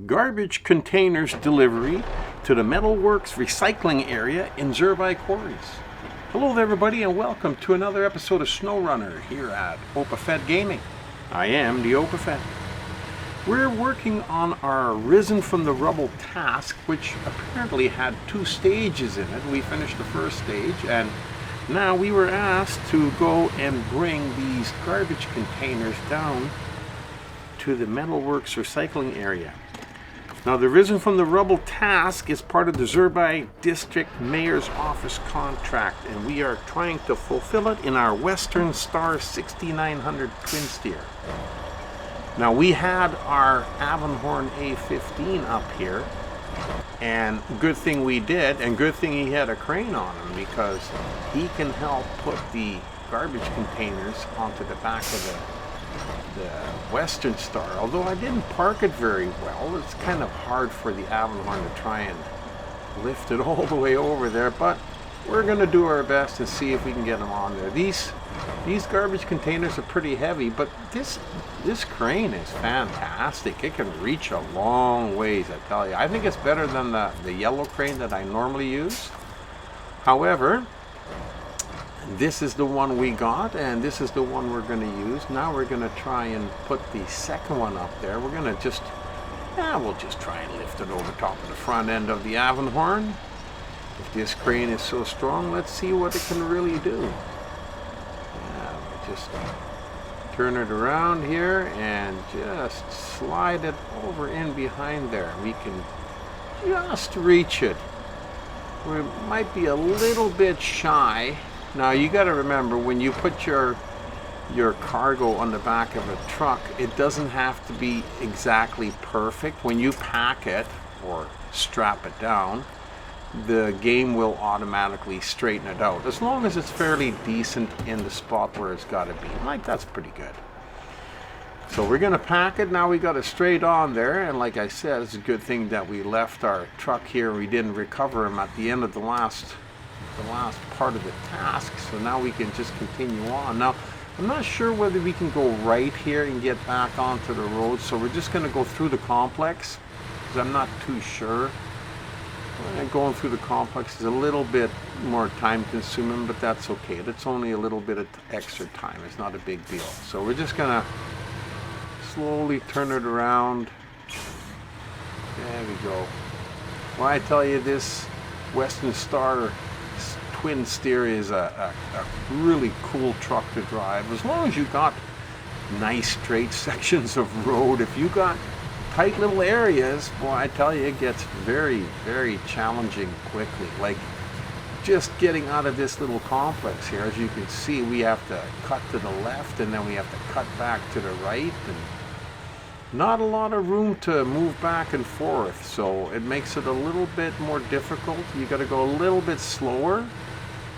garbage containers delivery to the Metalworks Recycling Area in Zherbai Quarries. Hello there everybody, and welcome to another episode of SnowRunner here at OpaFed Gaming. I am the OpaFed. We're working on our Risen from the Rubble task, which apparently had 2 stages in it. We finished the first stage, and now we were asked to go and bring these garbage containers down to the Metalworks Recycling Area. Now, the Risen from the Rubble task is part of the Zherbai District Mayor's Office contract, and we are trying to fulfill it in our Western Star 6900 TwinSteer. Now, we had our Avonhorn A15 up here, and good thing we did, and good thing he had a crane on him, because he can help put the garbage containers onto the back of the Western Star. Although I didn't park it very well, it's kind of hard for the Avonhorn to try and lift it all the way over there, but we're going to do our best and see if we can get them on there. These garbage containers are pretty heavy, but this crane is fantastic. It can reach a long ways, I tell you. I think it's better than the yellow crane that I normally use. However, this is the one we got, and this is the one we're going to use. Now we're going to try and put the second one up there. We're going to we'll just try and lift it over top of the front end of the Avonhorn. If this crane is so strong, let's see what it can really do. We'll just turn it around here and just slide it over in behind there. We can just reach it. We might be a little bit shy. Now you got to remember, when you put your cargo on the back of a truck, it doesn't have to be exactly perfect. When you pack it or strap it down, the game will automatically straighten it out, as long as it's fairly decent in the spot where it's got to be. Like, that's pretty good. So we're going to pack it. Now we got it straight on there, and like I said, it's a good thing that we left our truck here. We didn't recover him at the end of the last part of the task, so now we can just continue on. Now, I'm not sure whether we can go right here and get back onto the road, so we're just going to go through the complex, because I'm not too sure. Going through the complex is a little bit more time consuming, but that's okay. It's only a little bit of extra time. It's not a big deal. So we're just going to slowly turn it around. There we go. Well, I tell you, this Western Star TwinSteer is a really cool truck to drive, as long as you got nice straight sections of road. If you got tight little areas, boy, I tell you, it gets very, very challenging quickly. Like, just getting out of this little complex here, as you can see, we have to cut to the left, and then we have to cut back to the right, and not a lot of room to move back and forth, so it makes it a little bit more difficult. You got to go a little bit slower,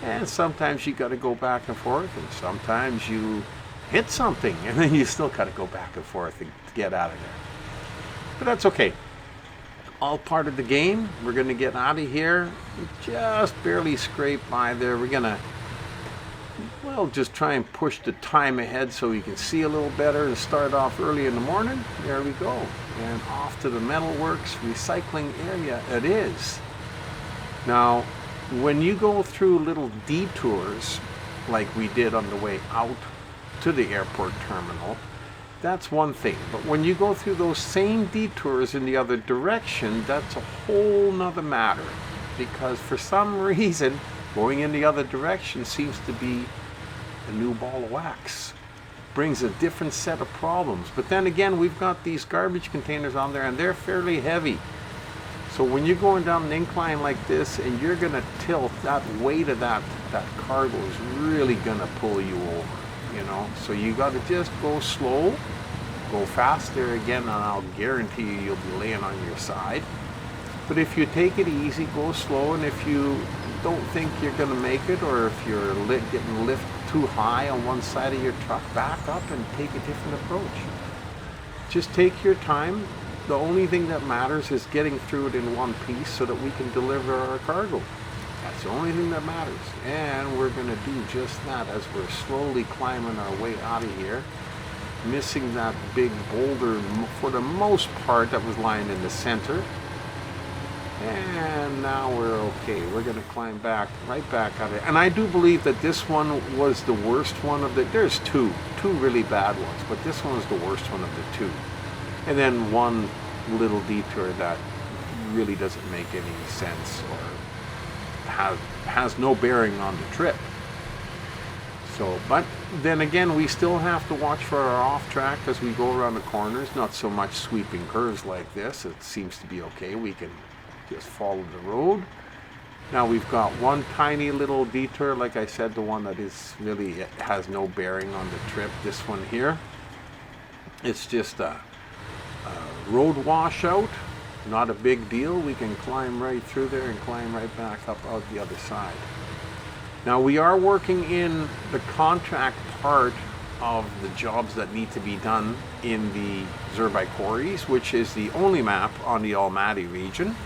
and sometimes you got to go back and forth, and sometimes you hit something, and then you still got to go back and forth and get out of there. But that's okay. All part of the game. We're going to get out of here. Just barely scrape by there. We're going to, well, just try and push the time ahead so we can see a little better and start off early in the morning. There we go. And off to the Metalworks Recycling Area it is. Now, when you go through little detours, like we did on the way out to the airport terminal, that's one thing. But when you go through those same detours in the other direction, that's a whole nother matter. Because for some reason, going in the other direction seems to be a new ball of wax. Brings a different set of problems. But then again, we've got these garbage containers on there, and they're fairly heavy. So when you're going down an incline like this, and you're going to tilt, that weight of that cargo is really going to pull you over. You know, so you got to just go slow, go fast there again, and I'll guarantee you'll be laying on your side. But if you take it easy, go slow, and if you don't think you're going to make it, or if you're getting lifted too high on one side of your truck, back up and take a different approach. Just take your time. The only thing that matters is getting through it in one piece so that we can deliver our cargo. That's the only thing that matters, and we're going to do just that as we're slowly climbing our way out of here. missing that big boulder for the most part that was lying in the center. And now we're okay. We're going to climb back, right back at it. And I do believe that this one was the worst one of the, there's two really bad ones, but this one was the worst one of the two. And then one little detour that really doesn't make any sense or has no bearing on the trip. So, but then again, we still have to watch for our off track as we go around the corners. Not so much sweeping curves like this. It seems to be okay. We can just follow the road. Now we've got one tiny little detour, like I said, the one that is really, it has no bearing on the trip. This one here, it's just a road washout. Not a big deal. We can climb right through there and climb right back up out the other side. Now we are working in the contract part of the jobs that need to be done in the Zherbai Quarries, which is the only map on the Almaty region.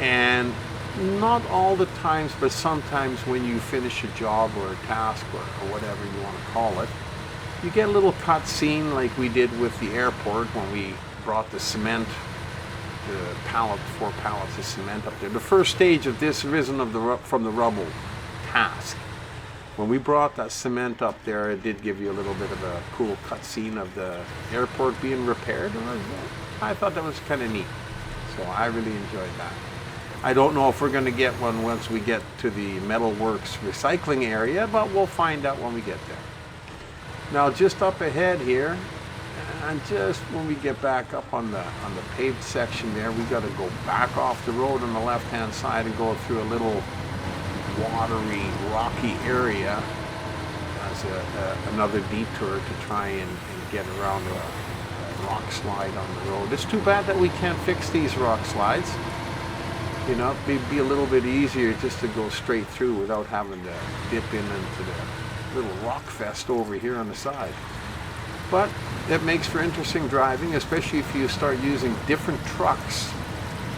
And not all the times, but sometimes when you finish a job or a task or whatever you want to call it, you get a little cut scene like we did with the airport when we brought the cement, the pallet, 4 pallets of cement up there. The first stage of this arisen from the Rubble task. When we brought that cement up there, it did give you a little bit of a cool cutscene of the airport being repaired. I thought that was kind of neat. So I really enjoyed that. I don't know if we're going to get one once we get to the Metalworks Recycling Area, but we'll find out when we get there. Now just up ahead here, and just when we get back up on the paved section there, we got to go back off the road on the left-hand side and go through a little watery, rocky area as another detour to try and get around a rock slide on the road. It's too bad that we can't fix these rock slides. You know, it'd be a little bit easier just to go straight through without having to dip into the little rock fest over here on the side. But it makes for interesting driving, especially if you start using different trucks,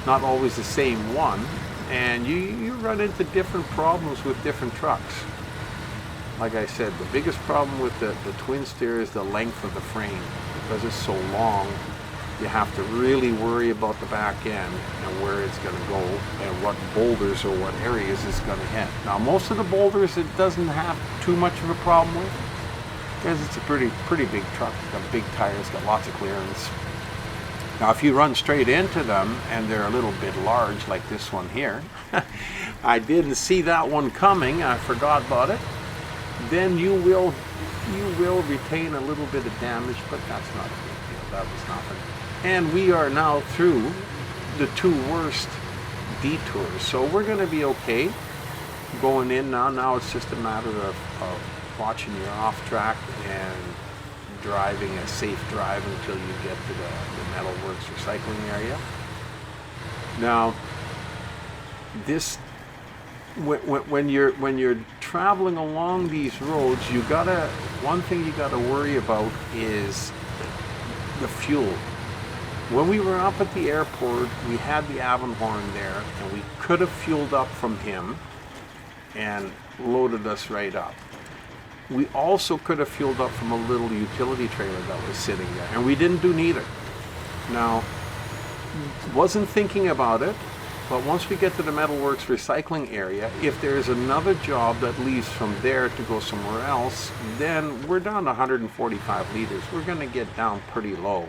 not always the same one. And you run into different problems with different trucks. Like I said, the biggest problem with the TwinSteer is the length of the frame. Because it's so long, you have to really worry about the back end and where it's going to go and what boulders or what areas it's going to hit. Now most of the boulders it doesn't have too much of a problem with, because it's a pretty big truck. It's got big tires, got lots of clearance. Now if you run straight into them and they're a little bit large like this one here, I didn't see that one coming, I forgot about it, then you will retain a little bit of damage, but that's not a big deal, that was nothing. And we are now through the 2 worst detours, so we're going to be okay going in now. Now it's just a matter of watching your off track and driving a safe drive until you get to the Metalworks Recycling Area. Now, this when you're traveling along these roads, one thing you gotta worry about is the fuel. When we were up at the airport, we had the Avonhorn there, and we could have fueled up from him and loaded us right up. We also could have fueled up from a little utility trailer that was sitting there, and we didn't do neither. Now, wasn't thinking about it, but once we get to the Metalworks Recycling Area, if there's another job that leaves from there to go somewhere else, then we're down to 145 liters. We're going to get down pretty low.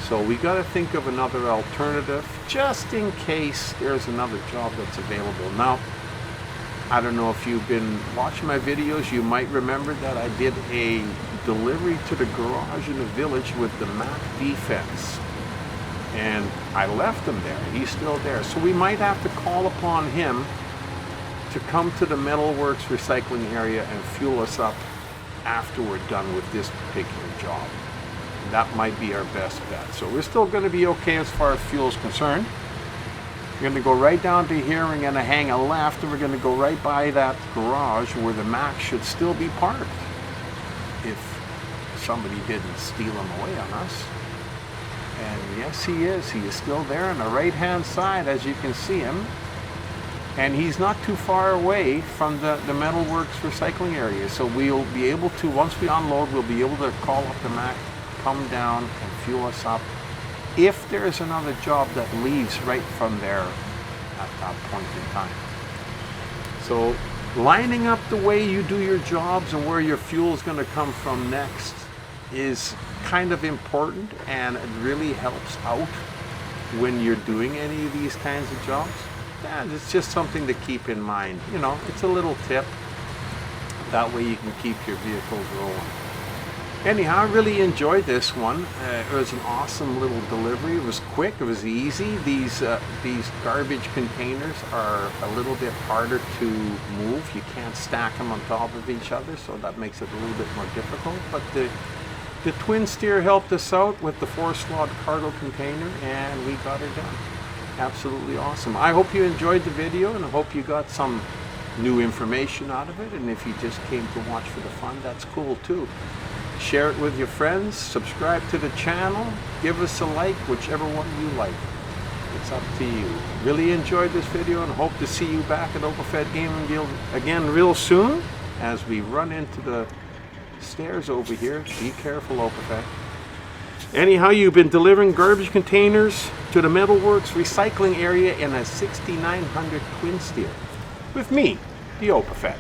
So we got to think of another alternative just in case there's another job that's available. Now, I don't know if you've been watching my videos, you might remember that I did a delivery to the garage in the village with the Mac defense. And I left him there. He's still there. So we might have to call upon him to come to the Metalworks Recycling Area and fuel us up after we're done with this particular job. And that might be our best bet. So we're still going to be okay as far as fuel is concerned. We're going to go right down to here, we're going to hang a left, and we're going to go right by that garage where the Mac should still be parked if somebody didn't steal them away on us. And yes, he is still there on the right hand side, as you can see him. And he's not too far away from the Metalworks Recycling Area. So we'll be able to, once we unload, we'll be able to call up the Mac, come down and fuel us up if there's another job that leaves right from there at that point in time. So lining up the way you do your jobs and where your fuel is going to come from next is kind of important, and it really helps out when you're doing any of these kinds of jobs. And it's just something to keep in mind. You know, it's a little tip. That way you can keep your vehicles rolling. Anyhow, I really enjoyed this one. It was an awesome little delivery. It was quick, it was easy. These garbage containers are a little bit harder to move. You can't stack them on top of each other, so that makes it a little bit more difficult. But the TwinSteer helped us out with the 4-slot cargo container, and we got it done. Absolutely awesome. I hope you enjoyed the video, and I hope you got some new information out of it. And if you just came to watch for the fun, that's cool too. Share it with your friends, subscribe to the channel, give us a like, whichever one you like. It's up to you. Really enjoyed this video and hope to see you back at Overfed Gaming Guild again real soon as we run into the stairs over here. Be careful, Overfed. Anyhow, you've been delivering garbage containers to the Metalworks Recycling Area in a 6900 TwinSteer with me, the Overfed.